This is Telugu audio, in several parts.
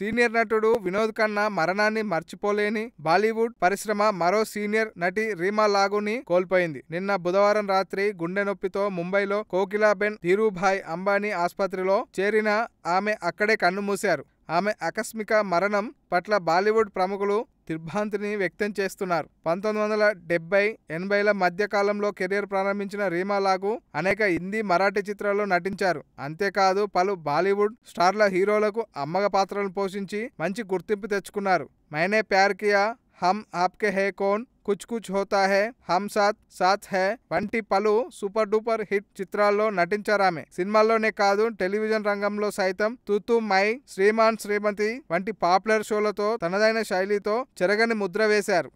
సీనియర్ నటుడు వినోద్ ఖన్నా మరణాన్ని మర్చిపోలేని బాలీవుడ్ పరిశ్రమ మరో సీనియర్ నటి రీమా లాగూని కోల్పోయింది. నిన్న బుధవారం రాత్రి గుండె నొప్పితో ముంబైలో కోకిలాబెన్ ధీరూభాయ్ అంబానీ ఆసుపత్రిలో చేరిన ఆమె అక్కడే కన్నుమూశారు. ఆమె ఆకస్మిక మరణం పట్ల బాలీవుడ్ ప్రముఖులు దిగ్భ్రాంతిని వ్యక్తం చేస్తున్నారు. 1970-80ల మధ్య కాలంలో కెరీర్ ప్రారంభించిన రీమా లాగూ అనేక హిందీ, మరాఠీ చిత్రాల్లో నటించారు. అంతేకాదు పలు బాలీవుడ్ స్టార్ల హీరోలకు అమ్మగ పాత్రలను పోషించి మంచి గుర్తింపు తెచ్చుకున్నారు. మైనే ప్యార్ కియా, హమ్ ఆప్కే హై కౌన్, కుచ్ కుచ్ హోతా హై, హమ్ సాత్ సాత్ హై వంటి పలు సూపర్ డూపర్ హిట్ చిత్రాల్లో నటించారామె. సినిమాల్లోనే కాదు టెలివిజన్ రంగంలో సైతం తూతూ మై, శ్రీమాన్ శ్రీమతి వంటి పాపులర్ షోలతో తనదైన శైలితో చెరగని ముద్ర వేశారు.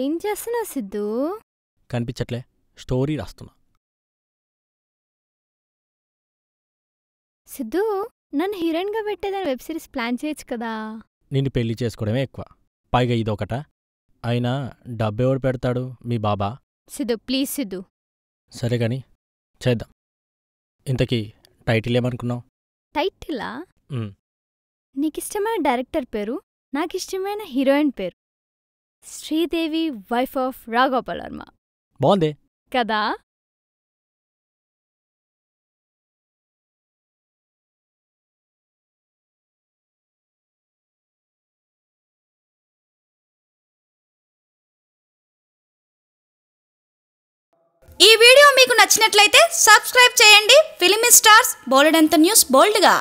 ఏం చేస్తున్నావు సిద్ధు? కనిపించట్లే, స్టోరీ రాస్తున్నా. సిద్ధు, నన్ను హీరోయిన్గా పెట్టేదని వెబ్ సిరీస్ ప్లాన్ చేయొచ్చు కదా. నిన్ను పెళ్లి చేసుకోవడమే ఎక్కువ, పైగా ఇదొకట. అయినా డబ్బెవడు పెడతాడు? మీ బాబా. సిద్ధు ప్లీజ్ సిద్ధు. సరే గాని చేద్దాం. ఇంతకీ టైటిల్ ఏమనుకున్నావు? టైటిలా? నీకిష్టమైన డైరెక్టర్ పేరు, నాకిష్టమైన హీరోయిన్ పేరు శ్రీదేవి, వైఫ్ ఆఫ్ రాఘోపాల్ వర్మ. బాగుంది కదా? ఈ వీడియో మీకు నచ్చినట్లయితే సబ్స్క్రైబ్ చేయండి. ఫిలిమి స్టార్స్ బోలెడంత న్యూస్ బోల్డ్గా.